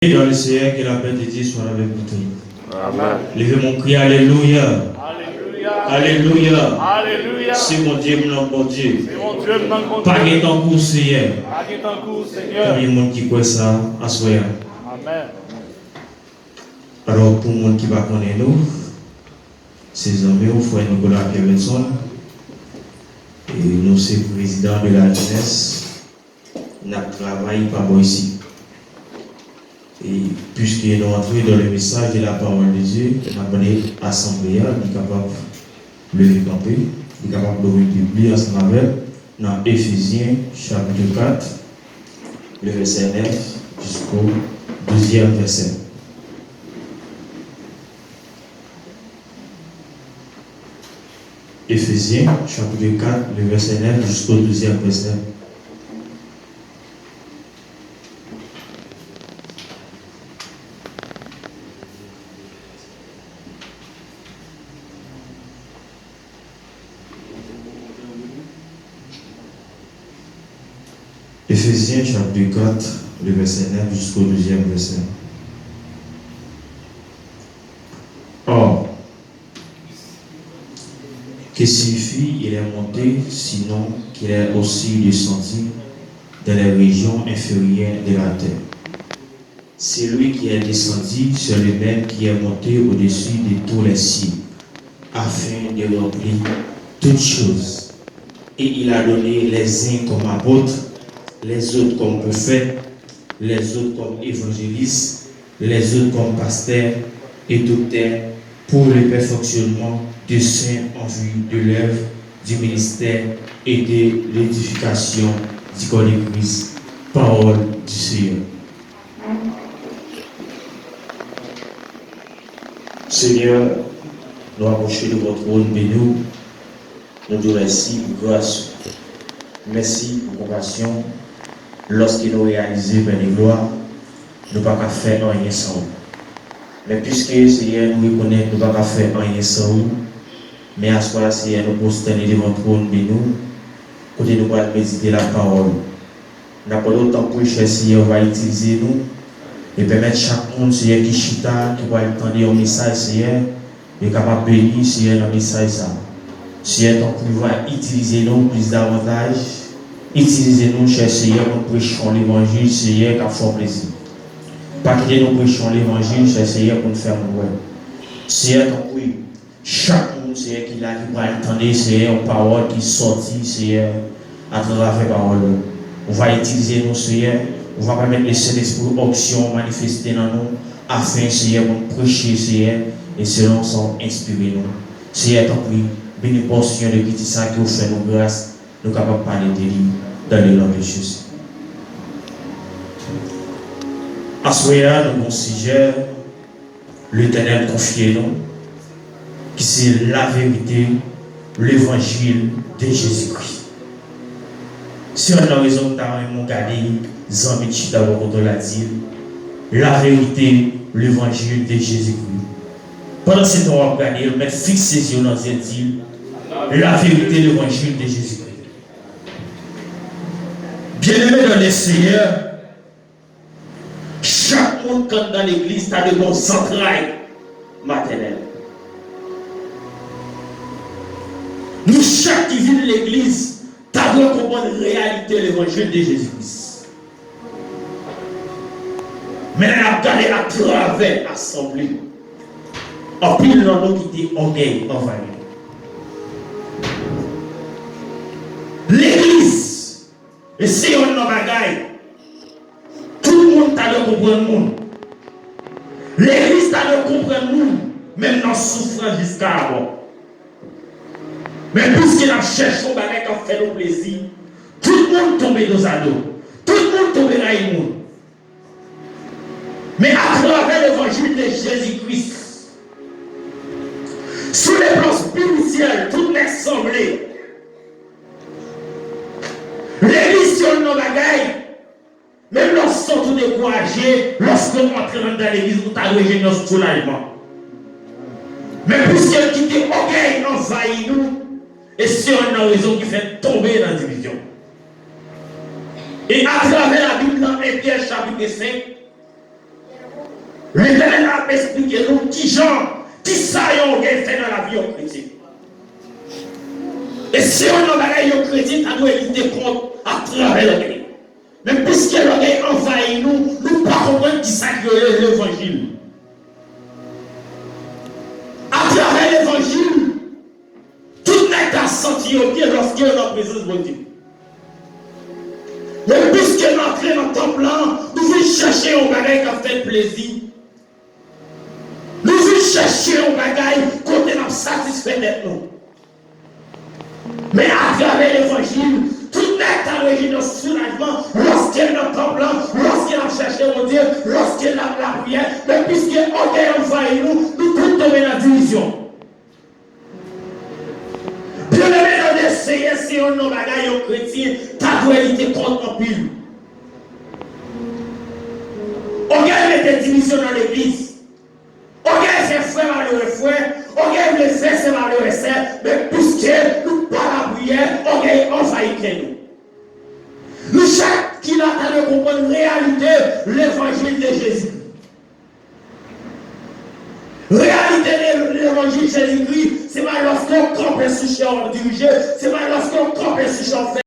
Et dans le Seigneur, que la paix de Dieu soit avec vous tous. Amen. Levez mon cri, Alléluia. Alléluia. Alléluia. Alléluia. C'est mon Dieu, mon bon Dieu. C'est mon Dieu, mon Pas Dieu. de temps pour Seigneur. Pas de temps pour Seigneur. Combien de monde qui croit ça à soi. Amen. Alors, pour le monde qui va connaître nous, ses amis, au frère Nicolas Clevenson, et nous, c'est président de la jeunesse, nous travaillons par ici. Et puisque nous entrons dans le message de la parole de Dieu, nous avons l'assemblée, nous sommes capables de lever camper, nous sommes capables d'ouvrir la Bible ensemble avec dans Éphésiens chapitre 4, le verset 9 jusqu'au 12e verset. Éphésiens chapitre 4, le verset 9 jusqu'au 12e verset. Éphésiens chapitre 4, le verset 9 jusqu'au 12e verset. Or, que signifie il est monté, sinon qu'il est aussi descendu dans les régions inférieures de la terre. C'est lui qui est descendu, c'est le même qui est monté au-dessus de tous les cieux, afin de remplir toutes choses. Et il a donné les uns comme apôtres, les autres comme prophètes, les autres comme évangélistes, les autres comme pasteurs et docteurs pour le perfectionnement des saints en vue de l'œuvre du ministère et de l'édification du corps de Christ. Parole du Seigneur. Seigneur, nous approchons de votre trône béni. Nous te remercions pour grâce. Merci pour compassion. Lorsque nous réalisons par les gloires, nous ne pouvons pas faire rien sans vous. Mais puisque Seigneur nous reconnaît, nous ne pouvons pas faire rien sans vous. Mais à ce moment-là, Seigneur, nous prosternons devant le trône de nous, côté nous allons méditer la parole. Nous n'avons pas autant pour cher, Seigneur, va utiliser nous et permettre chaque monde, Seigneur, qui chita, qui va entendre un message, Seigneur, est capable de bénir, Seigneur, le message. Seigneur, ton pouvoir utiliser nous plus davantage. Utilisez-nous, cher Seigneur, pour prêcher l'évangile, Seigneur, qui a fort plaisir. Pas quitter nous prêchons l'évangile, cher Seigneur, pour nous faire mourir. Seigneur, ton pouvoir, chaque monde, Seigneur, qui l'a vu, va entendre, Seigneur, une parole qui sortit, Seigneur, à travers la parole. On va utiliser nous, Seigneur, on va permettre le Saint-Esprit option manifester dans nous, afin, Seigneur, pour prêcher, Seigneur, et selon son inspiré nous. Seigneur, ton pouvoir, béni portion de petit ça qui vous fait nos grâces. Nous sommes capables de parler de lui dans le nom de Jésus. À ce moment-là, nous considérons l'Éternel confié nous, qui c'est la vérité, l'évangile de Jésus-Christ. Si on a raison de regarder, Zambitchi d'abord de la dire, la vérité, l'évangile de Jésus-Christ. Pendant ce temps, on va regarder, on va fixer ses yeux dans cette île, la vérité, l'évangile de Jésus-Christ. Bien-aimé dans le Seigneur, chaque monde quand dans l'église a de bons entrailles maternelles. Nous, chaque qui vit de l'église, t'as de comprendre la réalité de l'évangile de Jésus-Christ. Mais on a regardé à travers l'assemblée. En pile dans nous qui dit orgueil envahi. L'église. Et si on a bagaille, tout le monde a de comprendre le monde. L'église a de comprendre le monde, même dans souffrance jusqu'à avant. Mais puisqu'il a cherché son bagaille qui a fait le plaisir, tout le monde tombe dans un dos. Tout le monde tombe dans le monde. Mais à travers l'évangile de Jésus-Christ, sur les plans spirituels, tout est semblé. L'église sur nos bagailles, même lorsqu'on sont découragés, lorsqu'on entre dans l'église, nous avons notre soulagement. Mais puisqu'elle quitte orgueil envahit nous, et c'est une raison qui fait tomber dans la division. Et à travers la Bible, dans 1 Pierre chapitre 5, a expliqué nous qui genre, qui ça yon fait dans la vie au chrétien. Et si on a bagaille au chrétien, ça doit éviter compte à travers l'orgueil. Mais puisque l'orgueil envahit nous, nous ne pas comprendre qui ça que l'évangile. À travers l'évangile, tout n'est qu'à sentir au pied lorsqu'il est en présence de Dieu. Mais puisque nous entrons dans le temple là, nous voulons chercher un bagage qui a fait plaisir. Nous voulons chercher un bagage côté nous satisfait d'être nous. Mais à travers l'évangile, tout n'est qu'à l'origine de soulagement lorsqu'il est dans le temple là, lorsqu'il a cherché mon Dieu, lorsqu'il a la prière. Mais puisque l'orgueil envahit nous, nous tous tombons dans la division. Bien aimé dans l'essayer, si on a bagaille aux chrétiens, ta dualité contre en pile. On gagne des divisions dans l'église. On gagne ses frères malheureux frères. On gagne les frères ses malheureux sœurs. Mais puisque nous pas la prière, on gagne envahit nous. Nous chaque qui n'a pas de comprendre réalité, l'évangile de Jésus. Réalité de l'évangile de Jésus-Christ, c'est pas lorsqu'on campe sous champ dirigé, c'est pas lorsqu'on campe sous champ fait.